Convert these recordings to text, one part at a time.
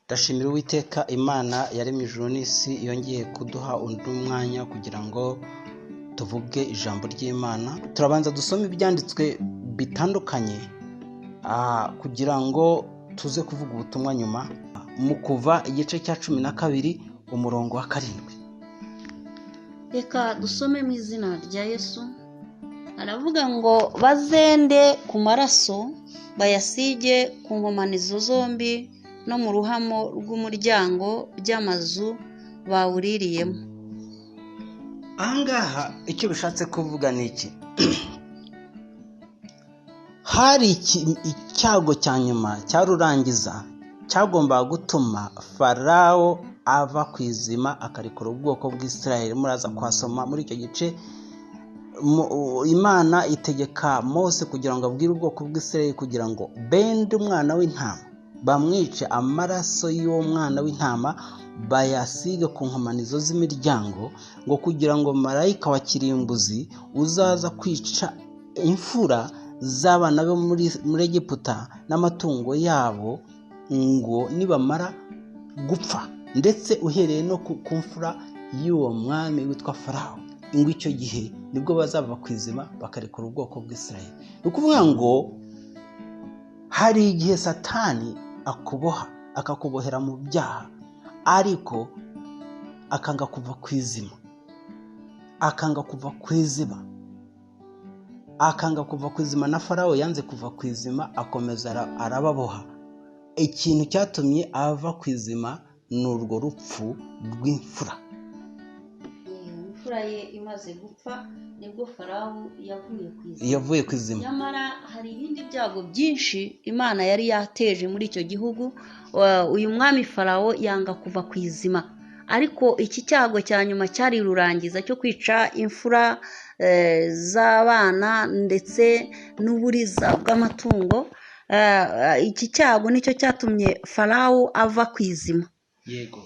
Ndashimira Uwiteka Imana yaremye ijuru n'isi yongeye kuduha undi mwanya kugira ngo tuvuge ijambo ry'Imana. Turabanza dusome ibyanditswe bitandukanye kugira ngo tuze kuvuga ubutumwa nyuma. Mu Kuva igice cya 12 umurongo wa 7. Reka dusome mu izina rya Yesu. Aravuga ngo bazende ku maraso bayasige ku nkomanizo zombi no mu ruhamo rw'umuryango by'amazu bawuririyemo. Ahangaha icyo bishatse kuvuga ni iki? Hari icyago cya nyuma cyarurangiza cyagomba gutuma Farawo ava ku izima akarekura ubwoko bw'Isirayeli. Muraza kwasoma muri icyo gice Imana itegeka Mose kugira ngo abwire ubwoko bw'Isirayeli kugira ngo bende umwana w'intama, bamwice, amaraso y'uwo mwana w'intama bayasige ku nkomanizo z'imiryango, ngo kugira ngo marayika wa kirimbuzi uzaza kwica imfura z'abana bo muri Egiputa n'amatungo yabo, ngo nibamara gupfa, ndetse uhereye no ku mfura y'uwo mwami witwa Farawo, ngo icyo gihe nibwo bazava ku izima bakarekura ubwoko bw'Isirayeli. Ni ukuvuga ngo hari igihe Satani akuboha akakubohera mu byaha, ariko akanga kuva ku izima, akanga kuva ku iziba, akanga kuva ku izima. Na Farawo yanze kuva ku izima, akomeza arababoha. Ikintu cyatumye ava ku izima ni urwo rupfu rw'imfura. Imfura ye imaze gupfa nibwo Farawo yavuye ku izima. Nyamara hari ibindi byago byinshi Imana yari yateje muri icyo gihugu. Uyu mwami Farawo yanga kuva ku izima, ariko iki cyago cya nyuma cyari rurangiza cyo kwica imfura z'abana ndetse n'uburiza bw'amatungo. Iki cyago nicyo cyatumye Farawo ava ku izima. Yego.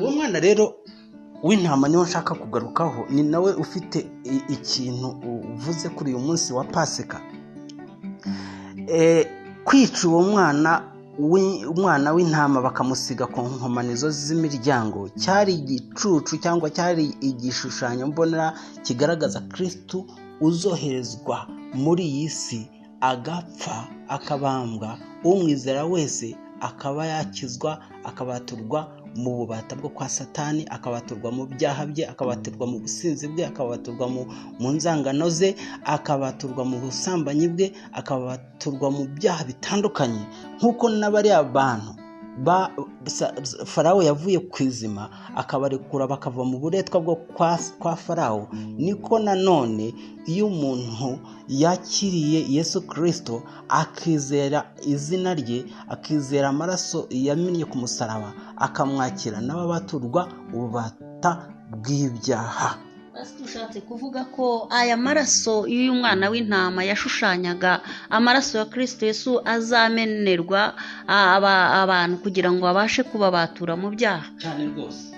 Uwo mwana rero w'intama niwo nshaka kugarukaho, ni nawe ufite ikintu uvuze kuri uyu munsi wa Pasika. Kwica uwo umwana w'intama bakamusiga ku nkomanizo z'imiryango cyari igicucu cyangwa cyari igishushanyo mbonera kigaragaza Kristo uzoherezwa muri iyi si agapfa akabambwa, umwizera wese akaba yakizwa, akabaturwa mu bubata bwo kwa Satani, akabaturwa mu byaha bye, akabaturwa mu businzi bwe, akabaturwa mu nzangano ze, akabaturwa mu busambanyi bwe, akabaturwa mu byaha bitandukanye. Nk'uko n'abari abantu Farawo yavuye ku izima akabarekura bakava mu buretwa bwo kwa Farawo, niko nanone iyo umuntu yakiriye Yesu Kristo akizera izina rye, akizera amaraso yamennye ku musaraba, akamwakira, n'ababaturwa ububata bw'ibyaha. Dushatse kuvuga ko aya maraso y'uyu mwana w'intama yashushanyaga amaraso ya Kristo Yesu azamenerwa abantu kugira ngo abashe kubabatura mu byaha. Cyane rwose.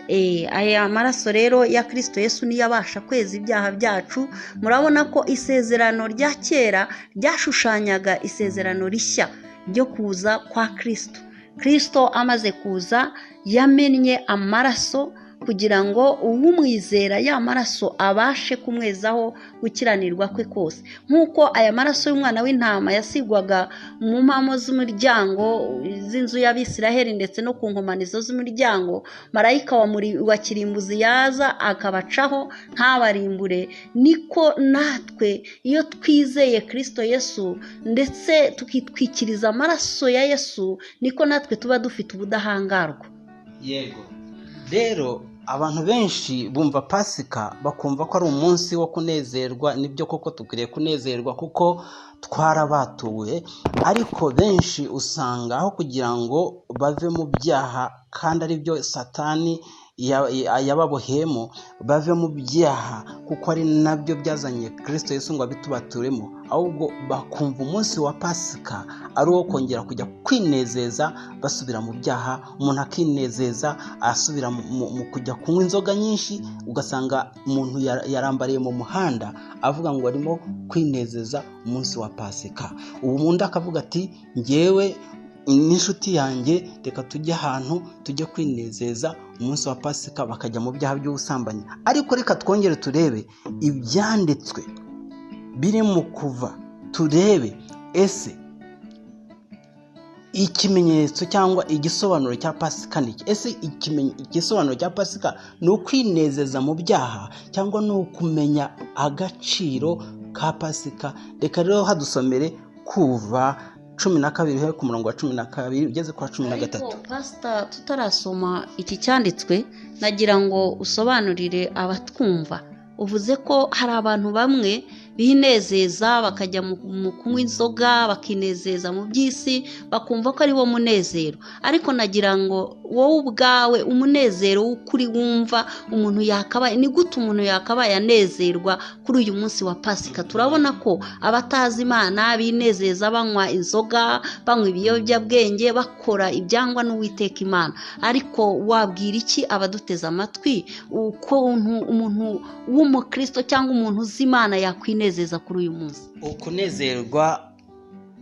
Aya maraso rero ya Kristo Yesu niyo abasha kweza ibyaha byacu. Murabona ko isezerano rya kera ryashushanyaga isezerano rishya ryo kuza kwa Kristo. Kristo amaze kuza yamennye amaraso kugira ngo uwumwizera ya maraso abashe kumwezaho gukiranirwa kwe kose. Nk'uko aya maraso y'umwana w'intama yasigwaga mu mpamo z'umuryango z'inzu y'Abisiraheli ndetse no ku nkomanizo z'umuryango, marayika wa kirimbuzi yaza akabacaho ntabarimbure, niko natwe iyo twizeye Kristo Yesu ndetse tukitwikiriza amaraso ya Yesu, niko natwe tuba dufite ubudahangarwa. Yego. Rero abantu benshi bumva Pasika bakumva ko ari umunsi wo kunezerwa. Nibyo koko tukwiriye kunezerwa kuko twarabatuwe, ariko benshi usanga aho kugira ngo bave mu byaha, kandi ari byo Satani yababohemo, bave mu byaha kuko ari nabyo byazanye Kristo Yesu ngo abitubaturemo, ahubwo bakumva umunsi wa Pasika ari uwo kongera kujya kwinezeza basubira mu byaha. Umuntu akinezeza asubira mu kujya kunywa inzoga nyinshi, ugasanga umuntu yarambariye mu muhanda avuga ngo arimo kwinezeza umunsi wa Pasika. Ubu umuntu akavuga ati ngewe n'inshuti yanjye reka tujye ahantu tujye kwinezeza umunsi wa Pasika, bakajya mu byaha by'ubusambanyi. Ariko reka twongere turebe ibyanditswe biri mu Kuva, turebe ese ikimenyetso cyangwa igisobanuro cya Pasika ni iki? Ese igisobanuro cya Pasika ni ukwinezeza mu byaha cyangwa ni ukumenya agaciro ka Pasika? Reka rero hadusomere Kuva 12 ku murongo wa 12 ugeze kwa 13. Pastor, tutarasoma iki cyanditswe nagira ngo usobanurire abatwumva. Uvuze ko hari abantu bamwe binezeza bakajya mu kunywa inzoga, bakinezeza mu by'isi, bakumva ko ari wo munezero. Ariko nagira ngo wowe ubwawe umunezero w'ukuri wumva umuntu yakabaye, ni gute umuntu yakabaye anezerwa kuri uyu munsi wa Pasika? Turabona ko abatazi Imana binezeza banywa inzoga, banywa ibiyobyabwenge, bakora ibyangwa n'Uwiteka Imana. Ariko wabwira iki abaduteza amatwi uko umuntu w'umukristo cyangwa umuntu uzi Imana yakwinezeza kuri uyu munsi? Ukunezerwa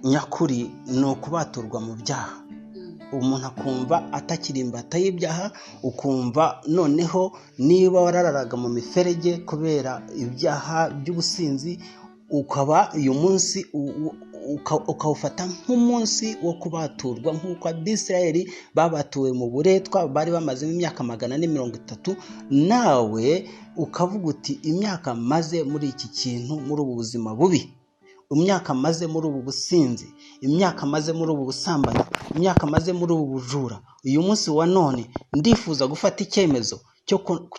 nyakuri ni ukubaturwa mu byaha. Umuntu akumva atakiri imbata y'ibyaha, ukumva noneho niba warararaga mu miferege kubera ibyaha by'ubusinzi, ukaba uyu munsi ukawufata nk'umunsi wo kubaturwa, nk'uko Abisirayeli babatuwe mu buretwa bari bamazemo imyaka 430. Nawe ukavuga uti imyaka maze muri iki kintu, muri ubu buzima bubi, imyaka maze muri ubu businzi, imyaka maze muri ubu busambanyi, imyaka maze muri ubu bujura, uyu munsi wa none ndifuza gufata icyemezo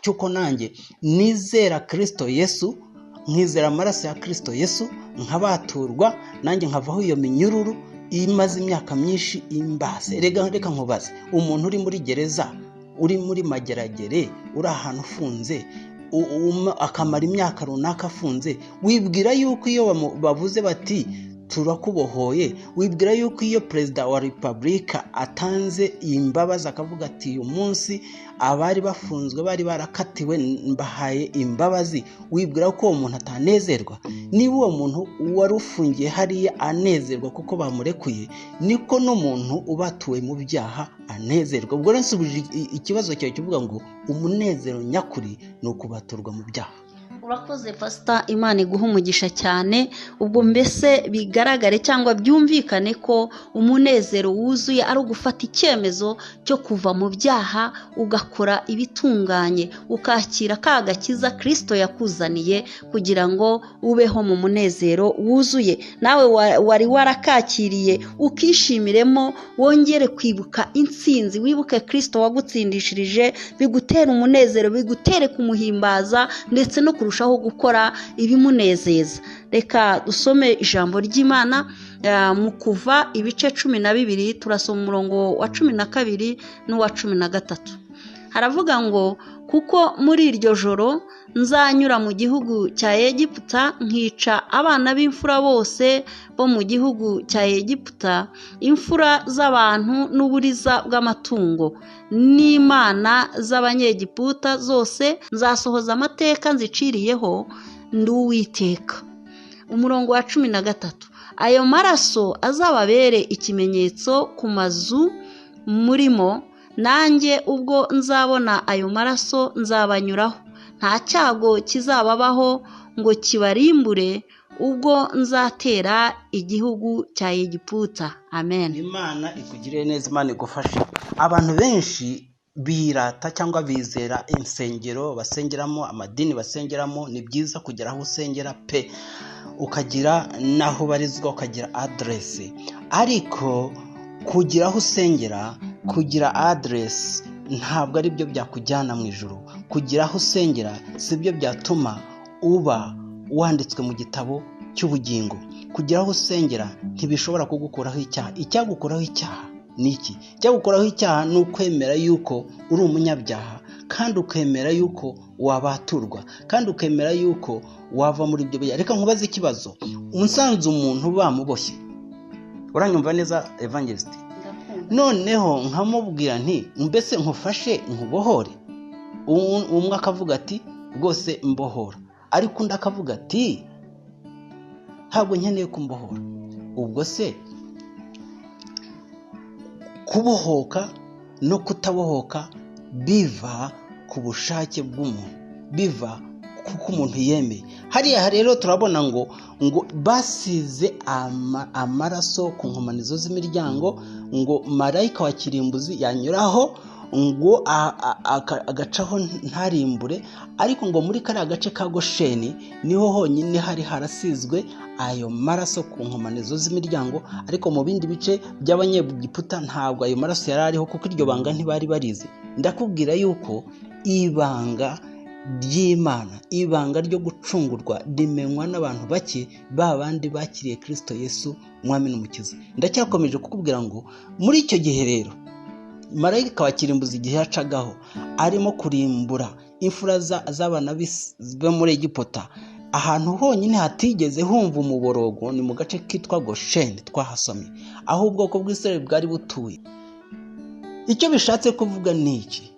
cy'uko nanjye nizera Kristo Yesu, nkizera amaraso ya Kristo Yesu, nkabaturwa nanjye nkavaho iyo minyururu imaze imyaka myinshi imbase. Reka nkubaze, umuntu uri muri gereza, uri muri mageragere, uri ahantu ufunze, akamara imyaka runaka afunze, wibwira yuko iyo bavuze bati turakubohoye, wibwira yuko iyo perezida wa repubulika atanze imbabazi akavuga ati uyu munsi abari bafunzwe bari barakatiwe mbahaye imbabazi, wibwira ko uwo muntu atanezerwa? Niba uwo muntu wari ufungiye hariya anezerwa kuko bamurekuye, niko n'umuntu ubatuwe mu byaha anezerwa. Ubwo rero nsubije ikibazo cyawe kivuga ngo umunezero nyakuri ni ukubaturwa mu byaha. Urakoze Pastor, Imana iguha umugisha cyane. Ubwo mbese bigaragare cyangwa byumvikane ko umunezero wuzuye ari ugufata icyemezo cyo kuva mu byaha ugakora ibitunganye, ukakira ka gakiza Kristo yakuzaniye kugira ngo ubeho mu munezero wuzuye. Nawe wari warakakiriye ukishimiremo, wongere kwibuka intsinzi, wibuke Kristo wagutsindishirije, bigutera umunezero, bigutere kumuhimbaza ndetse no kurushaho gukora ibimunezeza. Reka dusome ijambo ry'Imana mu Kuva ibice 12, turasoma umurongo wa 12 n'uwa 13. Haravuga ngo kuko muri iryo joro nzanyura mu gihugu cya Egiputa, nkica abana b'imfura bose bo mu gihugu cya Egiputa, imfura z'abantu n'uburiza bw'amatungo n'imana z'abanyegiputa zose, nzasohoza amateka nziciriyeho, ndi Uwiteka. Umurongo wa 13, ayo maraso azababere ikimenyetso ku mazu murimo, nanjye ubwo nzabona ayo maraso nzabanyuraho, nta cyago kizababaho ngo kibarimbure ubwo nzatera igihugu cya Egiputa. Amen. Imana ikugirire neza, Imana igufashe. Abantu benshi birata cyangwa bizera insengero basengeramo, amadini basengeramo. Ni byiza kugera aho usengera pe, ukagira naho barizwa, ukagira adresse. Ariko kugira aho usengera, kugira adresse ntabwo ari byo byakujyana mu ijuru. Kugira aho usengera si byo byatuma uba wanditswe mu gitabo cy'ubugingo. Kugira aho usengera ntibishobora kugukuraho icyaha. Icyagukuraho icyaha ni iki? Icyagukuraho icyaha ni ukwemera yuko uri umunyabyaha, kandi ukemera yuko wabaturwa, kandi ukemera yuko wava muri ibyo byaha. Reka nkubaze ikibazo, unsanze umuntu bamuboshye, uranyumva neza evangelist? Noneho nkamubwira nti mbese nkufashe nkubohore, umwe akavuga ati rwose mbohora, ariko undi akavuga ati ntabwo nkeneye kumbohora. Ubwo se kubohoka no kutabohoka biva ku bushake bw'umuntu, biva kuko umuntu yemeye. Hariya rero turabona ngo basize amaraso ku nkomanizo z'imiryango, ngo marayika wa kirimbuzi yanyuraho ngo agacaho ntarimbure, ariko ngo muri kariya gace ka Gosheni niho honyine hari harasizwe ayo maraso ku nkomanizo z'imiryango, ariko mu bindi bice by'abanyegiputa ntabwo ayo maraso yari ariho, kuko iryo banga ntibari barizi. Ndakubwira yuko ibanga ry'Imana, ibanga ryo gucungurwa rimenywa n'abantu bake, ba bandi bakiriye Kristo Yesu umwami n'umukiza. Ndacyakomeje kukubwira ngo muri icyo gihe rero marayika wa kirimbuzi igihe yacagaho arimo kurimbura imfura z'abana bo muri Egiputa, ahantu honyine hatigeze humva umuborogo ni mu gace kitwa Gosheni twahasomye, aho ubwoko bw'Isirayeli bwari butuye. Icyo bishatse kuvuga ni iki?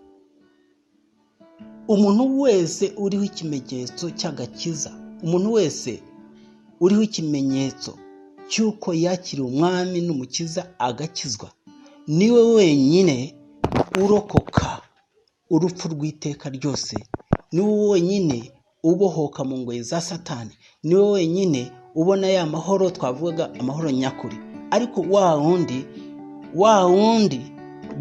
Umuntu wese uriho ikimenyetso cy'agakiza, umuntu wese uriho ikimenyetso cy'uko yakiriye umwami n'umukiza agakizwa, niwe wenyine urokoka urupfu rw'iteka ryose, niwe wenyine ubohoka mu ngoyi za Satani, niwe wenyine ubona ya mahoro twavugaga, amahoro nyakuri. Ariko wa wundi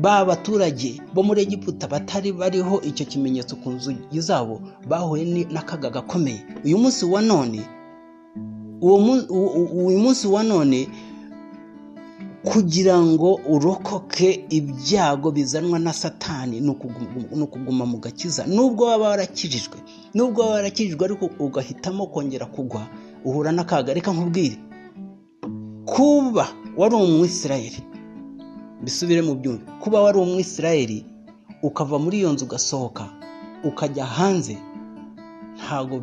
ba baturage bo muri Egiputa batari bariho icyo kimenyetso ku nzugi zabo, bahuye n'akaga gakomeye. Uyu munsi wa none kugira ngo urokoke ibyago bizanwa na Satani ni ukuguma mu gakiza. Nubwo waba warakijijwe ariko ugahitamo kongera kugwa, uhura n'akaga. Reka nkubwire, kuba wari umwisirayeli, bisubire mu byumve, kuba wari umwisirayeli ukava muri iyo nzu ugasohoka ukajya hanze, ntabwo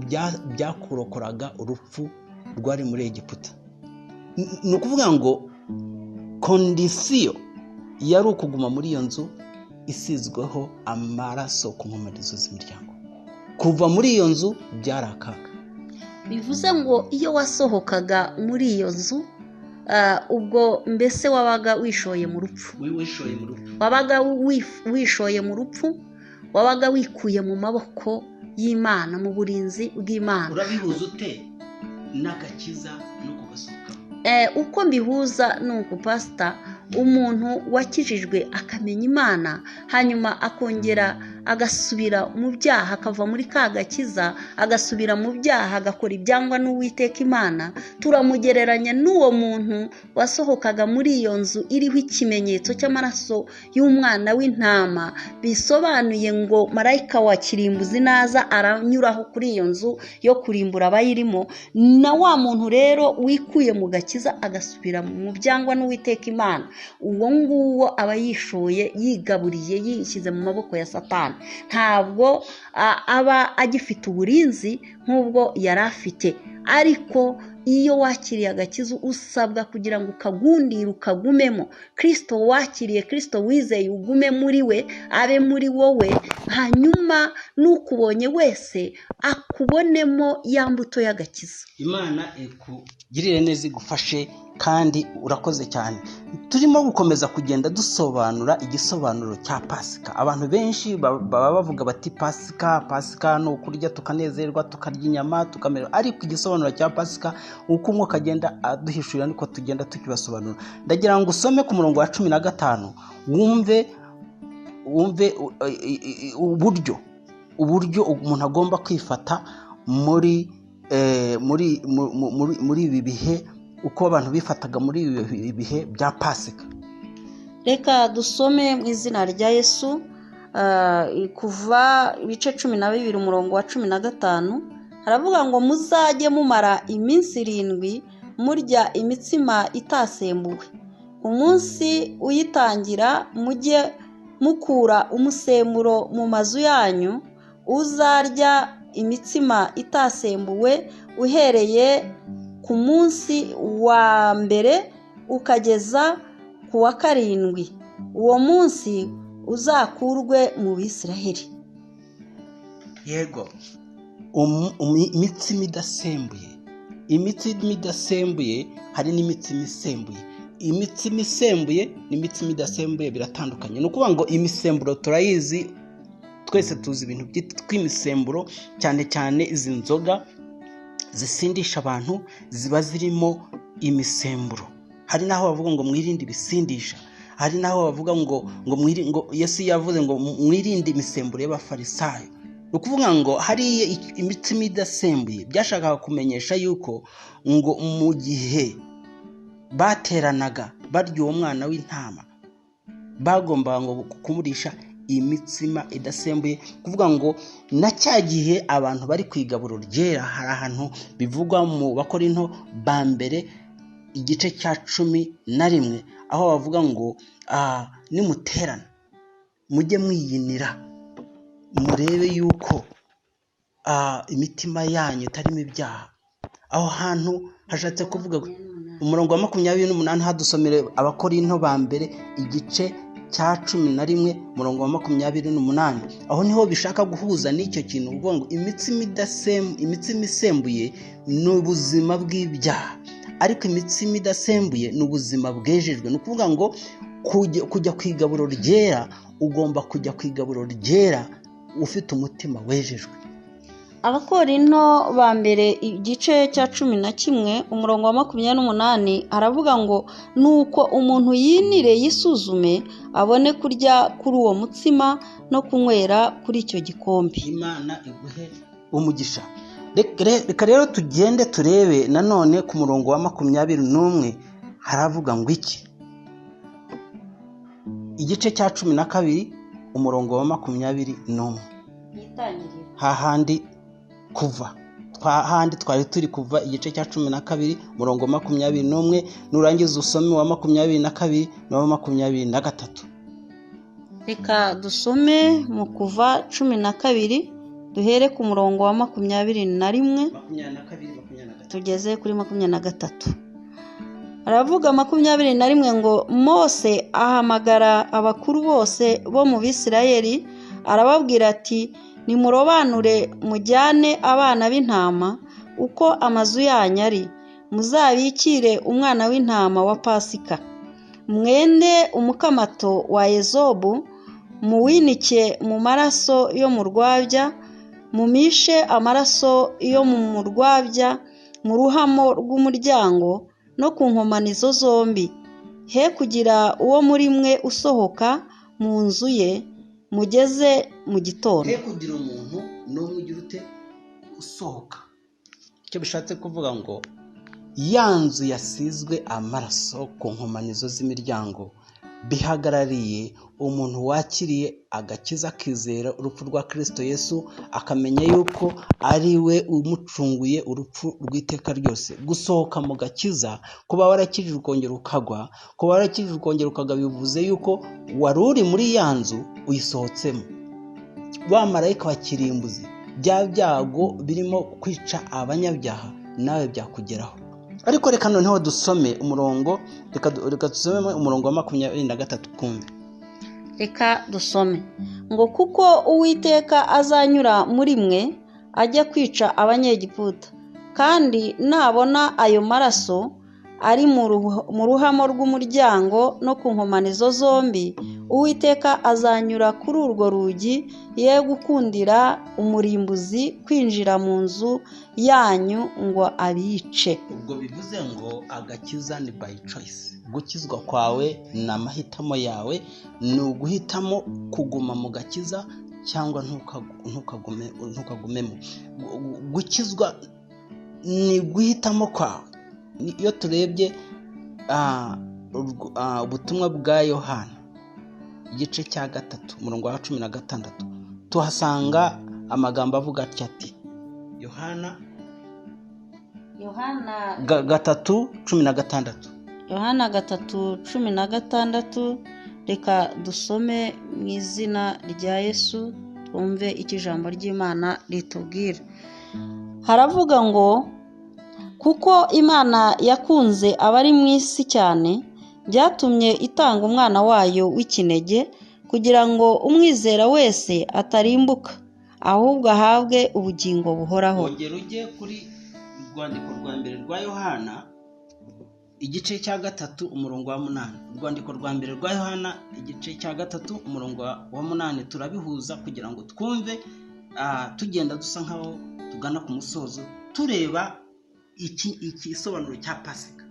byakurokoraga urupfu rwari muri Egiputa. Ni ukuvuga ngo kondisiyo yari ukuguma muri iyo nzu isizweho amaraso ku nkomanizo z'imiryango. Kuva muri iyo nzu byari akaga. Bivuze ngo iyo wasohokaga muri iyo nzu, ubwo mbese wabaga wishoye mu rupfu, wabaga wishoye mu rupfu, wabaga wikuye mu maboko y'Imana, mu burinzi bw'Imana. Urabihuza ute n'agakiza no kugasohoka? Uko mbihuza ni uku pasita, umuntu wakijijwe akamenya Imana, hanyuma akongera agasubira mu byaha, akava muri ka gakiza agasubira mu byaha, agakora ibyangwa n'Uwiteka Imana, turamugereranya n'uwo muntu wasohokaga muri iyo nzu iriho ikimenyetso cy'amaraso y'umwana w'intama. Bisobanuye ngo marayika wa kirimbuzi naza aranyuraho kuri iyo nzu yo kurimbura abayirimo, na wa muntu rero wikuye mu gakiza agasubira mu byangwa n'Uwiteka Imana, uwo nguwo aba yishoye, yigaburiye, yishyize mu maboko ya Satani. Ntabwo aba agifite uburinzi nk'ubwo yari afite. Ariko iyo wakiriye agakiza usabwa kugira ngo ukagundire, ukagumemo. Kristo wakiriye, Kristo wizeye, ugume muri we, abe muri wowe, hanyuma n'ukubonye wese akubonemo ya mbuto y'agakiza. Imana ikugirire neza, igufashe, kandi urakoze cyane. Turimo gukomeza kugenda dusobanura igisobanuro cya Pasika. Abantu benshi baba bavuga bati Pasika ni ukurya tukanezerwa, tukarya inyama, tukamera. Ariko igisobanuro cya Pasika uko umwuka agenda aduhishurira niko tugenda tukibasobanura. Ndagira ngo usome ku murongo wa 15 wumve uburyo umuntu agomba kwifata muri ibi bihe, uko abantu bifataga muri ibi bihe bya Pasika. Reka dusome mu izina rya Yesu, kuva ibice 12 umurongo wa 15, haravuga ngo muzajye mumara iminsi 7 murya imitsima itasembuwe. Umunsi uyitangira mujye mukura umusemburo mu mazu yanyu. Uzarya imitsima itasembuwe uhereye ku munsi wa mbere ukageza ku wa 7, uwo munsi uzakurwe mu Bisiraheli. Yego, imitsima idasembuye, hari n'imitsima isembuye. imitsima isembuye n'imitsima idasembuye biratandukanye. Ni ukuvuga ngo imisemburo turayizi, twese tuzi ibintu byitwa imisemburo, cyane cyane izi nzoga zisindisha abantu ziba zirimo imisemburo. Hari naho bavuga ngo mwirinde ibisindisha, hari naho bavuga ngo Yesu yavuze ngo mwirinde imisemburo y'abafarisayo. Ni ukuvuga ngo hariya imitsima idasembuye byashakaga kumenyesha yuko ngo mu gihe bateranaga barya uwo mwana w'intama bagombaga ngo kumurisha imitsima idasembuye. Kuvuga ngo na cya gihe abantu bari ku igaburo ryera, hari ahantu bivugwa mu Bakorinto ba mbere igice cya 11 aho bavuga ngo nimuterana mujye mwiyinira murebe yuko imitima yanyu itarimo ibyaha. Aho hantu hashatse kuvuga umurongo wa 28 hadusomere Abakorinto ba mbere igice cya 11 umurongo wa 28. Aho niho bishaka guhuza n'icyo kintu uvuga ngo imitsima isembuye ni ubuzima bw'ibyaha, ariko imitsima idasembuye ni ubuzima bwejejwe. Ni ukuvuga ngo kujya ku igaburo ryera, ugomba kujya ku igaburo ryera ufite umutima wejejwe. Abakorinto ba mbere igice cya 11 umurongo wa 28 aravuga ngo nuko umuntu yinire yisuzume abone kurya kuri uwo mutsima no kunywera kuri icyo gikombe. Imana iguhe umugisha. Reka rero tugende turebe nanone ku murongo wa 21 haravuga ngo iki. Igice cya 12 umurongo wa 21 hahandi kuva hahandi twari turi kuva igice cya 12 umurongo wa 21 nurangiza usome wa 22 na wa 23. Reka dusome mu kuva 12 duhere ku murongo wa 21 tugeze kuri 23. Aravuga 21 ngo Mose ahamagara abakuru bose bo mu Bisirayeli arababwira ati nimurobanure mujyane abana b'intama uko amazu yanyu ari, muzabikire umwana w'intama wa Pasika, mwende umukamato wa ezobu, muwinike mu maraso yo mu rwabya, mumishe amaraso yo mu rwabya mu ruhamo rw'umuryango no ku nkomanizo zombi, he kugira uwo muri mwe usohoka mu nzu ye mugeze mu gitondo. He kugira umuntu n'umwe ugira ute usohoka. Icyo bishatse kuvuga ngo ya nzu yasizwe amaraso ku nkomanizo z'imiryango bihagarariye umuntu wakiriye agakiza akizera urupfu rwa Kristo Yesu, akamenya yuko ari we umucunguye urupfu rw'iteka ryose. Gusohoka mu gakiza, kuba warakijijwe ukongera ukagwa, kuba warakijijwe ukongera ukagwa, bivuze yuko wari uri muri ya nzu uyisohotsemo. Wa marayika wa kirimbuzi, bya byago birimo kwica abanyabyaha nawe byakugeraho. Ariko reka noneho dusome umurongo, reka dusome umurongo wa 23 kumve. Reka dusome ngo kuko Uwiteka azanyura muri mwe ajya kwica abanyegiputa, kandi nabona ayo maraso ari mu ruhamo rw'umuryango no ku nkomanizo zombi, Uwiteka azanyura kuri urwo rugi, ye gukundira umurimbuzi kwinjira mu nzu yanyu ngo abice. Ubwo bivuze ngo agakiza ni by choice. Gukizwa kwawe ni amahitamo yawe, ni uguhitamo kuguma mu gakiza cyangwa ntukagumemo. Gukizwa ni guhitamo kwawe. Iyo turebye ubutumwa bwa Yohana igice cya 3 umurongo wa 16 tuhasanga amagambo avuga ati Yohana 3:16. Yohana 3:16. Reka dusome mu izina rya Yesu twumve icyo ijambo ry'Imana ritubwira. Haravuga ngo kuko Imana yakunze abari mu isi cyane, byatumye itanga umwana wayo w'ikinege, kugira ngo umwizera wese atarimbuka, ahubwo ahabwe ubugingo buhoraho. Ongera ujye kuri urwandiko rwa mbere rwa Yohana igice cya 3 umurongo wa 8. Urwandiko rwa mbere rwa Yohana igice cya 3 umurongo wa 8 turabihuza kugira ngo twumve tugenda dusa nkaho tugana ku musozo tureba iki isobanuro cya Pasika.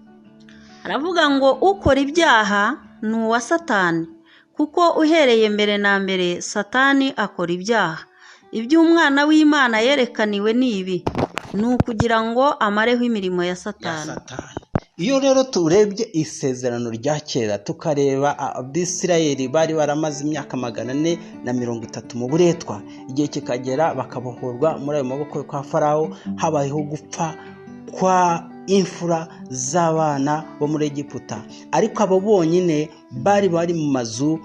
Aravuga ngo ukora ibyaha ni uwa Satani, kuko uhereye mbere na mbere Satani akora ibyaha. Iby'umwana w'Imana yerekaniwe ni ibi, ni ukugira ngo amareho imirimo ya Satani. Iyo rero turebye isezerano rya kera tukareba Abisirayeli bari baramaze imyaka 430 mu buretwa, igihe kikagera bakabohorwa muri ayo maboko kwa Farawo, habayeho gupfa kwa imfura z'abana bo muri Egiputa, ariko abo bonyine bari mu mazu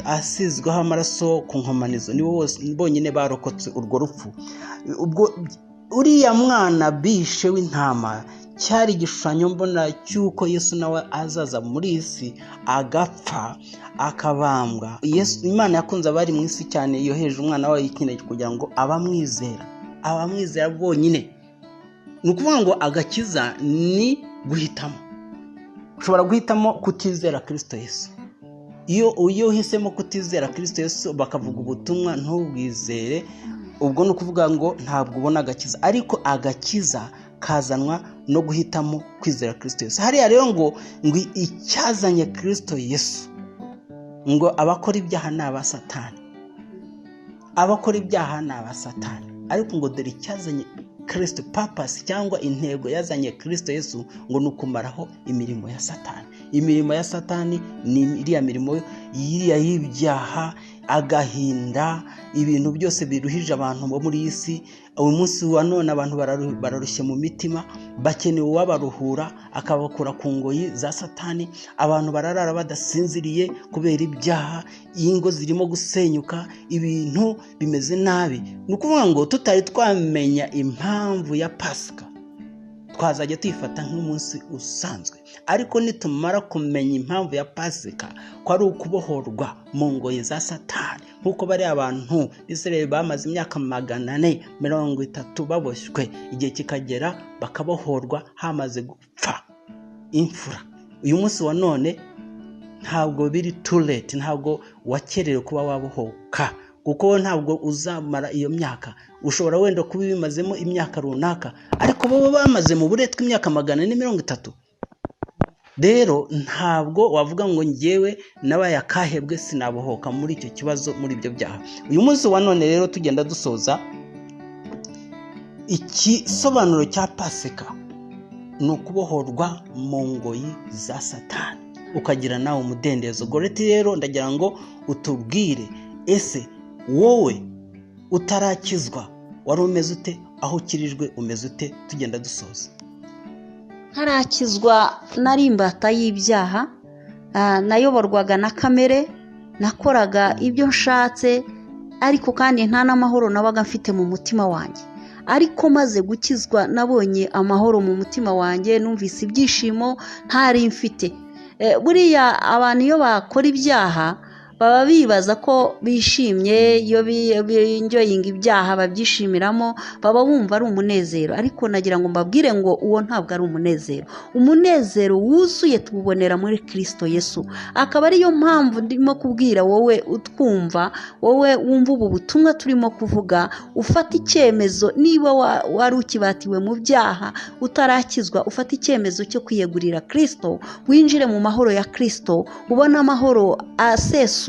asizweho amaraso ku nkomanizo, nibo bonyine barokotse urwo rupfu. Ubwo uriya mwana bishe w'intama cyari igishushanyo mbona cy'uko Yesu nawe azaza muri isi agapfa akabambwa. Yesu Imana yakunze abari mu isi cyane, yoheje umwana wayo ikinege kugira ngo abamwizera bonyine. Ni ukuvuga ngo agakiza ni guhitamo. Ushobora guhitamo kutizera Kristo Yesu. Iyo uhisemo kutizera Kristo Yesu bakavuga ubutumwa ntubwizere, ubwo ni ukuvuga ngo ntabwo ubona agakiza. Ariko agakiza kazanwa no guhitamo kwizera Kristo Yesu. Hariya rero ngo icyazanye Kristo Yesu, ngo abakora ibyaha ni aba Satani. Abakora ibyaha ni aba Satani. Ariko ngo dore icyazanye Kristo, purpose cyangwa intego yazanye Kristo Yesu, ngo nukumaraho imirimo ya Satani. Imirimo ya Satani ni iriya mirimo y'ibyaha, agahinda, ibintu byose biruhije abantu bo muri isi. Uyu munsi wa none abantu bararushye mu mitima, bakeneye uwabaruhura akabakura ku ngoyi za Satani. Abantu bararara badasinziriye kubera ibyaha, ingo zirimo gusenyuka, ibintu bimeze nabi. Ni ukuvuga ngo tutari twamenya impamvu ya Pasika twazajya tuyifata nk'umunsi usanzwe, ariko nitumara kumenya impamvu ya Pasika ko ari ukubohorwa mu ngoyi za Satani, nk'uko bari abantu Israel bamaze imyaka 430 baboshywe, igihe kikagera bakabohorwa hamaze gupfa imfura. Uyu munsi wa none ntabwo biri too late, ntabwo wakerewe kuba wabohoka, kuko ntabwo uzamara iyo myaka. Ushobora wenda kuba bimazemo imyaka runaka, ariko bo bamaze mu buretwa imyaka 430. Rero ntabwo wavuga ngo ngewe nabaye akahebwe sinabohoka muri icyo kibazo, muri ibyo byaha. Uyu munsi wa none rero tugenda dusoza igisobanuro cya Pasika, ni ukubohorwa mu ngoyi za Satani ukagira nawe umudendezo. Gorethe rero ndagira ngo utubwire, ese wowe utarakizwa wari umeze ute? Aho ukirijwe umeze ute? Tugenda dusoza. Ntarakizwa nari imbata y'ibyaha, nayoborwaga na kamere, nakoraga ibyo nshatse, ariko kandi nta n'amahoro nabaga mfite mu mutima wanjye. Ariko maze gukizwa nabonye amahoro mu mutima wanjye, numvise ibyishimo ntari mfite. Buriya abantu iyo bakora ibyaha baba bibaza ko bishimye, iyo binjoyinga ibyaha babyishimiramo, baba bumva ari umunezero. Ariko nagira ngo mbabwire ngo uwo ntabwo ari umunezero. Umunezero wuzuye tububonera muri Kristo Yesu. Akaba ariyo mpamvu ndimo kubwira wowe utwumva, wowe wumva ubu butumwa turimo kuvuga, ufata icyemezo. Niba wari ukibatiwe mu byaha utarakizwa, ufata icyemezo cyo kwiyegurira Kristo, winjire mu mahoro ya Kristo, ubona amahoro asesuye,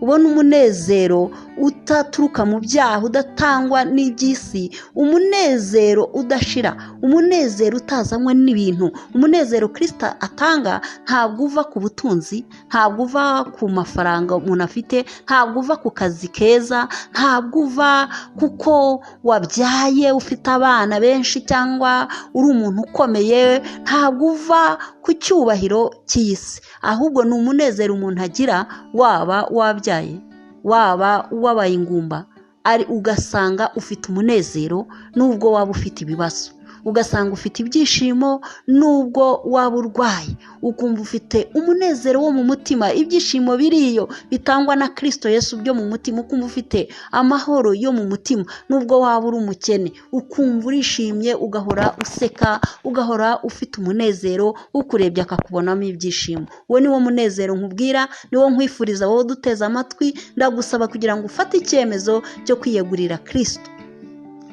ubona umunezero utaturuka mu byaha, udatangwa n'iby'isi, umunezero udashira, umunezero utazanywe n'ibintu. Umunezero Kristo atanga ntabwo uva ku butunzi, ntabwo uva ku mafaranga umuntu afite, ntabwo uva ku kazi keza, ntabwo uva kuko wabyaye ufite abana benshi cyangwa uri umuntu ukomeye, ntabwo uva ku cyubahiro cy'isi. Ahubwo ni umunezero umuntu agira, waba wabyaye, waba wabaye ingumba, ari ugasanga ufite umunezero nubwo waba ufite ibibazo. ugasanga ufite ibyishimo nubwo waba urwaye, ukumva ufite umunezero wo mu mutima, ibyishimo biriyo bitangwa na Kristo Yesu byo mu mutima, ukumva ufite amahoro yo mu mutima nubwo waba uri umukene, ukumva urishimye, ugahora useka, ugahora ufite umunezero, ukurebye akakubonamo ibyishimo. Uwo ni wo munezero nkubwira, ni wo nkwifuriza wowe duteze amatwi. Ndagusaba kugira ngo ufate icyemezo cyo kwiyegurira Kristo.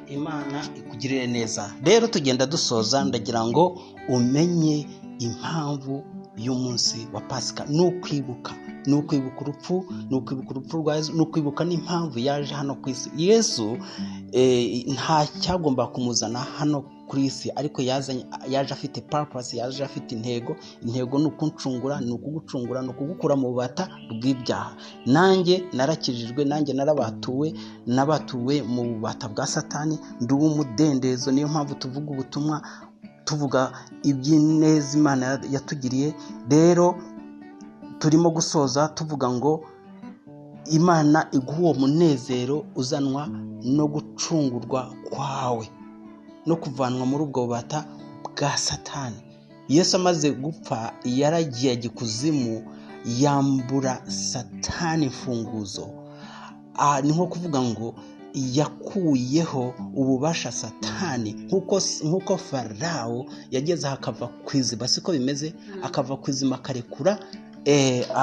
Imana ikugirire neza. Rero tugenda dusoza, ndagira ngo umenye impamvu y'umunsi wa Pasika. Nukwibuka urupfu rwa Yesu, nukwibuka n'impamvu yaje hano ku isi. Yesu nta cyagomba kumuzana hano kuri isi, ariko yaje afite purpose, yaje afite intego ni ukuncungura, ni ukugucungura, ni ukugukura mu bubata bw'ibyaha. Nanjye narakijijwe, nanjye nabatuwe mu bubata bwa Satani, ndi uw'umudendezo. Niyo mpamvu tuvuga ubutumwa, tuvuga iby'ineza Imana yatugiriye. Rero turimo gusoza tuvuga ngo Imana iguha uwo munezero uzanwa no gucungurwa kwawe, no kuvanwa muri ubwo bubata bwa Satani. Yesu amaze gupfa yaragiye ajya ikuzimu, yambura Satani imfunguzo. Ni nko kuvuga ngo yakuyeho ububasha Satani, nk'uko Farawo yageze akava ku iziba, siko bimeze, akava ku izima akarekura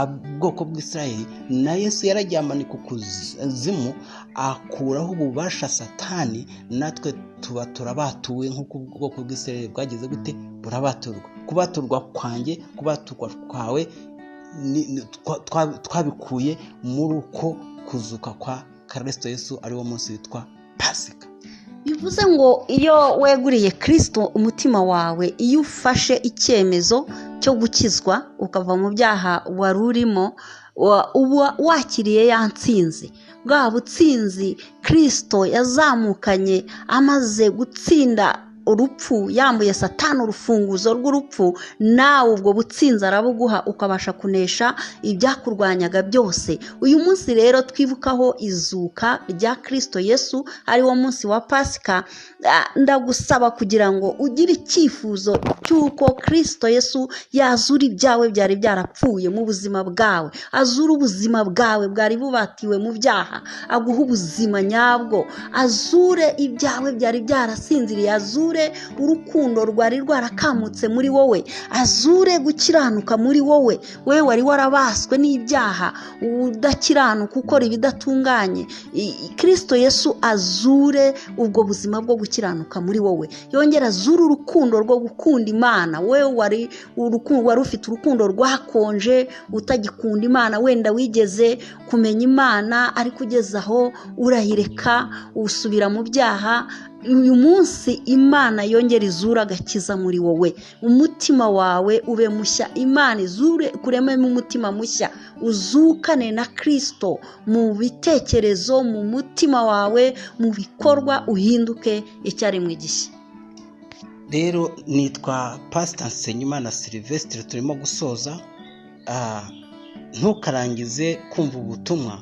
ubwoko bw'Isirayeli. Na Yesu yaragiye amanika kuzimu, akuraho ububasha Satani. Natwe tuba turabatuwe nk'uko ubwoko bw'Isirayeli bwagize gute, burabaturwa. Kubaturwa kwanjye, kubaturwa kwawe twabikuye muri uko kuzuka kwa Kristo Yesu, ari wo munsi witwa Pasika. Bivuze ngo iyo weguriye Kristo umutima wawe, iyo ufashe icyemezo cyo gukizwa ukava mu byaha wari urimo, uba wakiriye ya ntsinzi. Bwa butsinzi Kristo yazamukanye amaze gutsinda urupfu, yambuye Satani urufunguzo rw'urupfu, nawe ubwo butsinzi arabuguha, ukabasha kunesha ibyakurwanyaga byose. Uyu munsi rero twibukaho izuka rya Kristo Yesu, ari wo munsi wa Pasika. Ndagusaba kugira ngo ugire icyifuzo cy'uko Kristo Yesu yazura ibyawe byari byarapfuye mu buzima bwawe, azura ubuzima bwawe bwari bubatiwe mu byaha, aguha ubuzima nyabwo, azure ibyawe byari byarasinziriye, azure urukundo rwari rwarakamutse muri wowe, azure gukiranuka muri wowe. Wewe wari warabaswe n'ibyaha, udakiranuka, ukora ibidatunganye, Kristo Yesu azure ubwo buzima bwo gukiranuka muri wowe. Yongera azure urukundo rwo gukunda Imana. Wewe wari ufite urukundo rwakonje, utagikunda Imana, wenda wigeze kumenya Imana ariko ugeze aho urayireka, usubira mu byaha. Uyu munsi Imana yongera izura agakiza muri wowe, umutima wawe ube mushya. Imana izure kurememo umutima mushya, uzukane na Kristo mu bitekerezo, mu mutima wawe, mu bikorwa, uhinduke icyaremwe gishya. Rero nitwa Pastor Nsenyimana Sylvester, turimo gusoza. Ntukarangize kumva ubutumwa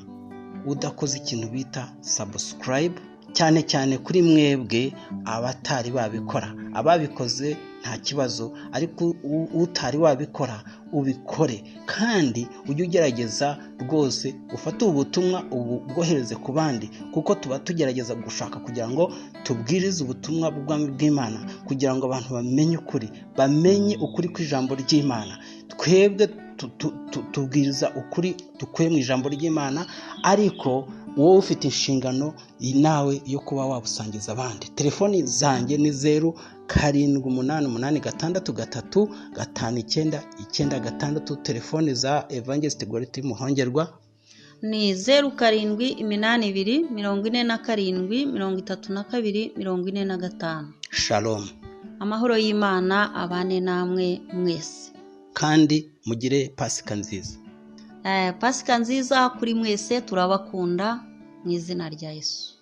udakoze ikintu bita subscribe, cyane cyane kuri mwebwe abatari babikora. Ababikoze nta kibazo, ariko utari wabikora ubikore, kandi ujye ugerageza rwose ufate ubutumwa ubwohereze ku bandi, kuko tuba tugerageza gushaka kugira ngo tubwirize ubutumwa bw'ubwami bw'Imana, kugira ngo abantu bamenye ukuri kw'ijambo ry'Imana. Twebwe tubwiriza ukuri dukuye mu ijambo ry'Imana, ariko wowe ufite inshingano nawe yo kuba wabusangiza abandi. Telefoni zanjye ni 0788335996. Telefoni za Evangelist Gorethe Muhongerwa ni 0782473245. Shalom. Amahoro y'Imana abane namwe mwese, kandi mugire Pasika nziza. Pasika nziza kuri mwese. Turabakunda mu izina rya Yesu.